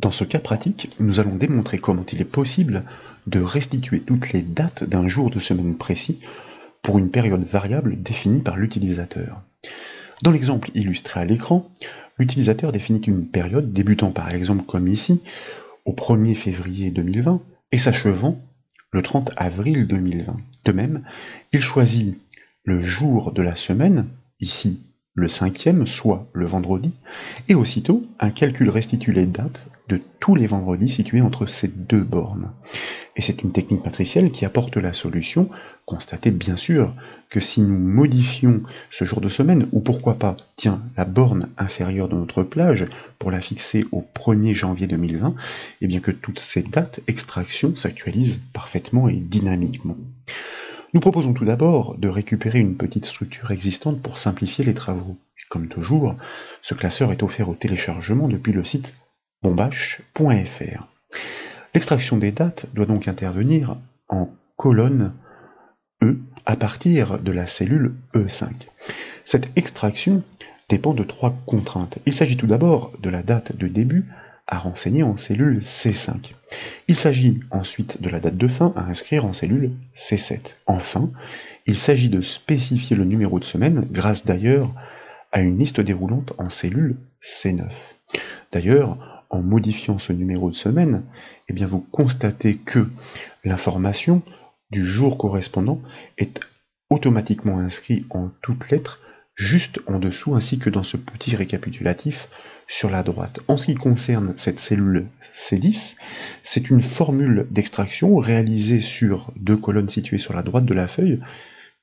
Dans ce cas pratique, nous allons démontrer comment il est possible de restituer toutes les dates d'un jour de semaine précis pour une période variable définie par l'utilisateur. Dans l'exemple illustré à l'écran, l'utilisateur définit une période débutant par exemple comme ici, au 1er février 2020 et s'achevant le 30 avril 2020. De même, il choisit le jour de la semaine, ici le 5e, soit le vendredi, et aussitôt un calcul restitue les dates de tous les vendredis situés entre ces deux bornes. Et c'est une technique matricielle qui apporte la solution. Constatez bien sûr que si nous modifions ce jour de semaine, ou pourquoi pas, tiens, la borne inférieure de notre plage, pour la fixer au 1er janvier 2020, et bien que toutes ces dates extraction s'actualisent parfaitement et dynamiquement. Nous proposons tout d'abord de récupérer une petite structure existante pour simplifier les travaux. Comme toujours, ce classeur est offert au téléchargement depuis le site bombache.fr. L'extraction des dates doit donc intervenir en colonne E à partir de la cellule E5. Cette extraction dépend de 3 contraintes. Il s'agit tout d'abord de la date de début à renseigner en cellule C5. Il s'agit ensuite de la date de fin à inscrire en cellule C7. Enfin, il s'agit de spécifier le numéro de semaine grâce d'ailleurs à une liste déroulante en cellule C9. D'ailleurs, en modifiant ce numéro de semaine, eh bien vous constatez que l'information du jour correspondant est automatiquement inscrite en toutes lettres juste en dessous, ainsi que dans ce petit récapitulatif sur la droite. En ce qui concerne cette cellule C10, c'est une formule d'extraction réalisée sur 2 colonnes situées sur la droite de la feuille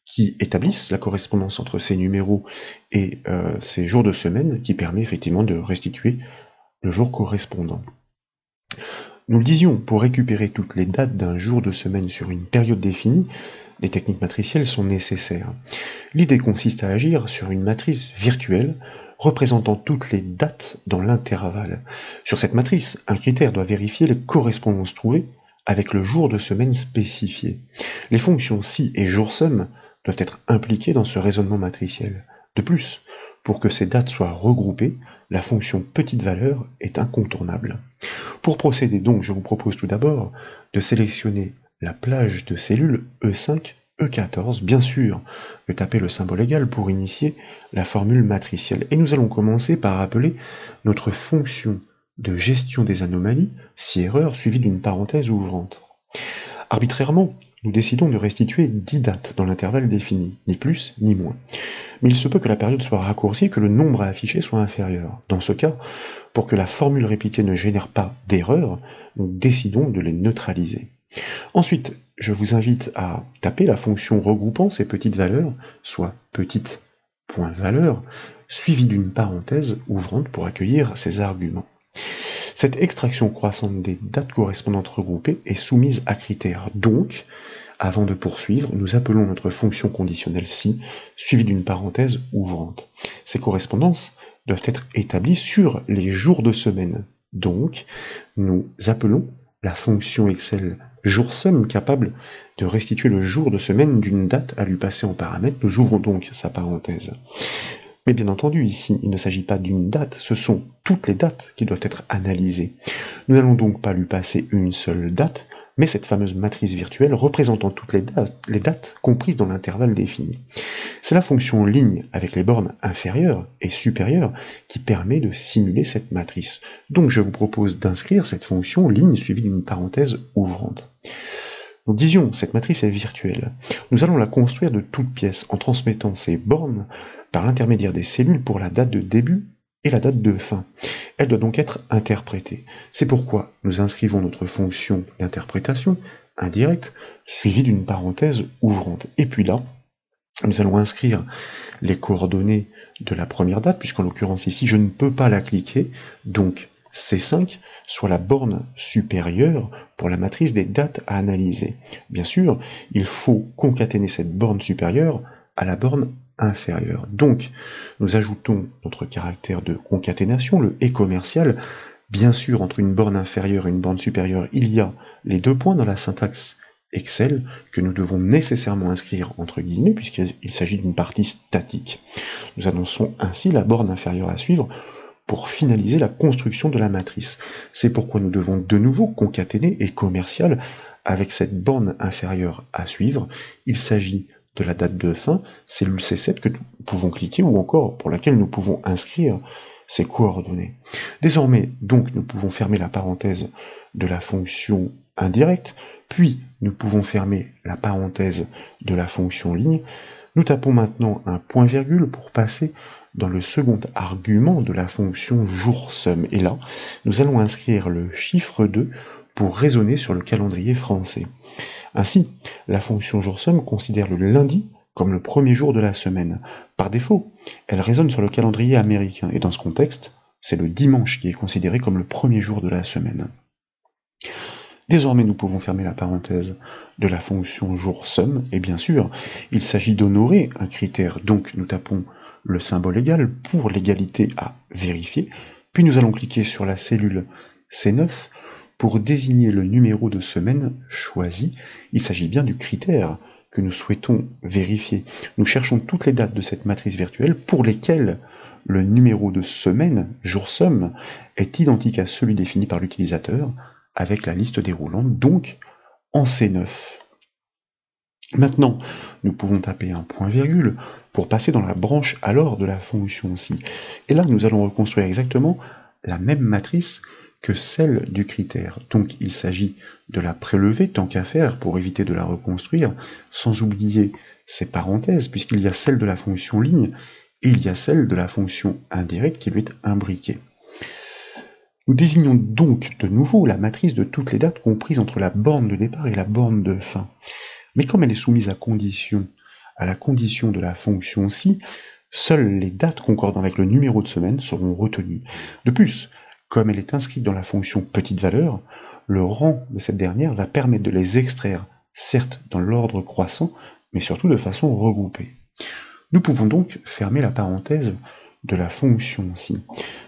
qui établissent la correspondance entre ces numéros et ces jours de semaine, qui permet effectivement de restituer le jour correspondant. Nous le disions, pour récupérer toutes les dates d'un jour de semaine sur une période définie, des techniques matricielles sont nécessaires. L'idée consiste à agir sur une matrice virtuelle représentant toutes les dates dans l'intervalle. Sur cette matrice, un critère doit vérifier les correspondances trouvées avec le jour de semaine spécifié. Les fonctions si et jour-sum doivent être impliquées dans ce raisonnement matriciel. De plus, pour que ces dates soient regroupées, la fonction petite valeur est incontournable. Pour procéder donc, je vous propose tout d'abord de sélectionner la plage de cellules E5, E14, bien sûr, de taper le symbole égal pour initier la formule matricielle. Et nous allons commencer par appeler notre fonction de gestion des anomalies, si erreur, suivie d'une parenthèse ouvrante. Arbitrairement, nous décidons de restituer 10 dates dans l'intervalle défini, ni plus ni moins. Mais il se peut que la période soit raccourcie et que le nombre à afficher soit inférieur. Dans ce cas, pour que la formule répliquée ne génère pas d'erreur, nous décidons de les neutraliser. Ensuite, je vous invite à taper la fonction regroupant ces petites valeurs, soit petite point valeur, suivie d'une parenthèse ouvrante pour accueillir ces arguments. Cette extraction croissante des dates correspondantes regroupées est soumise à critères. Donc, avant de poursuivre, nous appelons notre fonction conditionnelle si, suivie d'une parenthèse ouvrante. Ces correspondances doivent être établies sur les jours de semaine. Donc, nous appelons la fonction Excel joursum capable de restituer le jour de semaine d'une date à lui passer en paramètre. Nous ouvrons donc sa parenthèse. Mais bien entendu, ici, il ne s'agit pas d'une date, ce sont toutes les dates qui doivent être analysées. Nous n'allons donc pas lui passer une seule date, mais cette fameuse matrice virtuelle représentant toutes les dates comprises dans l'intervalle défini. C'est la fonction ligne avec les bornes inférieures et supérieures qui permet de simuler cette matrice. Donc je vous propose d'inscrire cette fonction ligne suivie d'une parenthèse ouvrante. Nous disions, cette matrice est virtuelle. Nous allons la construire de toutes pièces en transmettant ces bornes par l'intermédiaire des cellules pour la date de début et la date de fin. Elle doit donc être interprétée. C'est pourquoi nous inscrivons notre fonction d'interprétation indirecte suivie d'une parenthèse ouvrante. Et puis là, nous allons inscrire les coordonnées de la première date, puisqu'en l'occurrence ici, je ne peux pas la cliquer, donc C5 soit la borne supérieure pour la matrice des dates à analyser. Bien sûr, il faut concaténer cette borne supérieure à la borne inférieure. Donc, nous ajoutons notre caractère de concaténation, le et commercial. Bien sûr, entre une borne inférieure et une borne supérieure, il y a les 2 points dans la syntaxe Excel que nous devons nécessairement inscrire entre guillemets puisqu'il s'agit d'une partie statique. Nous annonçons ainsi la borne inférieure à suivre pour finaliser la construction de la matrice. C'est pourquoi nous devons de nouveau concaténer et commercial avec cette borne inférieure à suivre. Il s'agit de la date de fin, cellule C7 que nous pouvons cliquer ou encore pour laquelle nous pouvons inscrire ces coordonnées. Désormais, donc, nous pouvons fermer la parenthèse de la fonction indirecte, puis nous pouvons fermer la parenthèse de la fonction ligne. Nous tapons maintenant un point-virgule pour passer dans le second argument de la fonction jour-sum. Et là, nous allons inscrire le chiffre 2 pour raisonner sur le calendrier français. Ainsi, la fonction jour-sum considère le lundi comme le premier jour de la semaine. Par défaut, elle raisonne sur le calendrier américain, et dans ce contexte, c'est le dimanche qui est considéré comme le premier jour de la semaine. Désormais, nous pouvons fermer la parenthèse de la fonction jour-sum, et bien sûr, il s'agit d'honorer un critère, donc nous tapons le symbole égal pour l'égalité à vérifier, puis nous allons cliquer sur la cellule C9 pour désigner le numéro de semaine choisi. Il s'agit bien du critère que nous souhaitons vérifier. Nous cherchons toutes les dates de cette matrice virtuelle pour lesquelles le numéro de semaine, jour-sum, est identique à celui défini par l'utilisateur avec la liste déroulante, donc en C9. Maintenant, nous pouvons taper un point-virgule pour passer dans la branche alors de la fonction si. Et là, nous allons reconstruire exactement la même matrice que celle du critère. Donc il s'agit de la prélever tant qu'à faire pour éviter de la reconstruire, sans oublier ces parenthèses, puisqu'il y a celle de la fonction ligne et il y a celle de la fonction indirecte qui lui est imbriquée. Nous désignons donc de nouveau la matrice de toutes les dates comprises entre la borne de départ et la borne de fin. Mais comme elle est soumise à la condition de la fonction si, seules les dates concordant avec le numéro de semaine seront retenues. De plus, comme elle est inscrite dans la fonction petite valeur, le rang de cette dernière va permettre de les extraire, certes dans l'ordre croissant, mais surtout de façon regroupée. Nous pouvons donc fermer la parenthèse de la fonction si.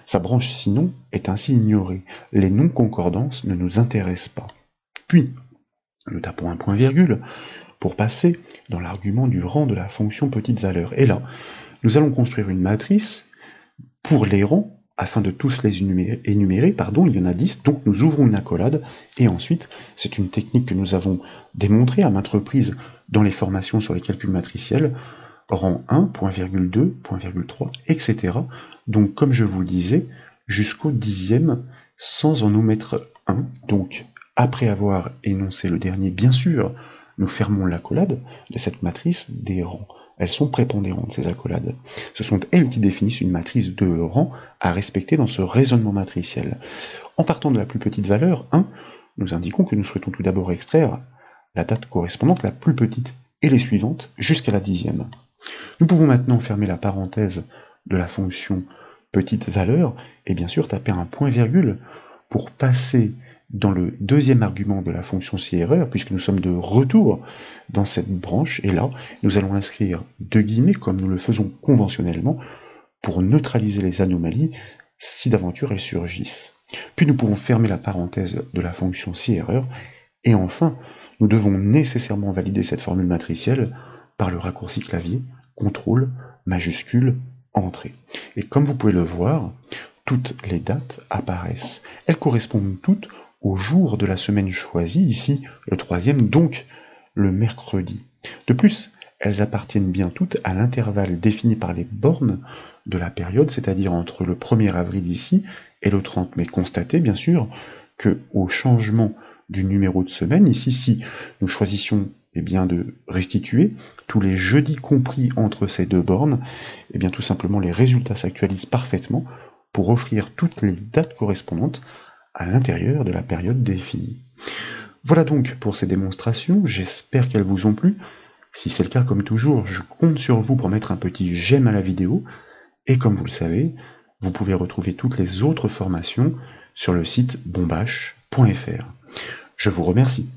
Sa branche sinon est ainsi ignorée. Les non-concordances ne nous intéressent pas. Puis, nous tapons un point-virgule pour passer dans l'argument du rang de la fonction petite valeur. Et là, nous allons construire une matrice pour les rangs afin de tous les énumérer, il y en a 10, donc nous ouvrons une accolade, et ensuite, c'est une technique que nous avons démontrée à maintes reprises dans les formations sur les calculs matriciels, rang 1, point virgule 2, point virgule 3, etc. Donc, comme je vous le disais, jusqu'au 10e, sans en omettre un. Donc, après avoir énoncé le dernier, bien sûr, nous fermons l'accolade de cette matrice des rangs. Elles sont prépondérantes, ces accolades. Ce sont elles qui définissent une matrice de rang à respecter dans ce raisonnement matriciel. En partant de la plus petite valeur, 1, nous indiquons que nous souhaitons tout d'abord extraire la date correspondante la plus petite et les suivantes jusqu'à la 10e. Nous pouvons maintenant fermer la parenthèse de la fonction petite valeur et bien sûr taper un point-virgule pour passer dans le deuxième argument de la fonction si-erreur, puisque nous sommes de retour dans cette branche, et là, nous allons inscrire deux guillemets, comme nous le faisons conventionnellement, pour neutraliser les anomalies si d'aventure elles surgissent. Puis nous pouvons fermer la parenthèse de la fonction si-erreur, et enfin, nous devons nécessairement valider cette formule matricielle par le raccourci clavier, CTRL, majuscule, entrée. Et comme vous pouvez le voir, toutes les dates apparaissent. Elles correspondent toutes au jour de la semaine choisie, ici le 3e, donc le mercredi. De plus, elles appartiennent bien toutes à l'intervalle défini par les bornes de la période, c'est-à-dire entre le 1er avril ici et le 30 mai. Constatez bien sûr que au changement du numéro de semaine, ici si nous choisissions de restituer tous les jeudis compris entre ces deux bornes, tout simplement les résultats s'actualisent parfaitement pour offrir toutes les dates correspondantes à l'intérieur de la période définie. Voilà donc pour ces démonstrations, j'espère qu'elles vous ont plu. Si c'est le cas, comme toujours, je compte sur vous pour mettre un petit j'aime à la vidéo, et comme vous le savez, vous pouvez retrouver toutes les autres formations sur le site bombache.fr. Je vous remercie.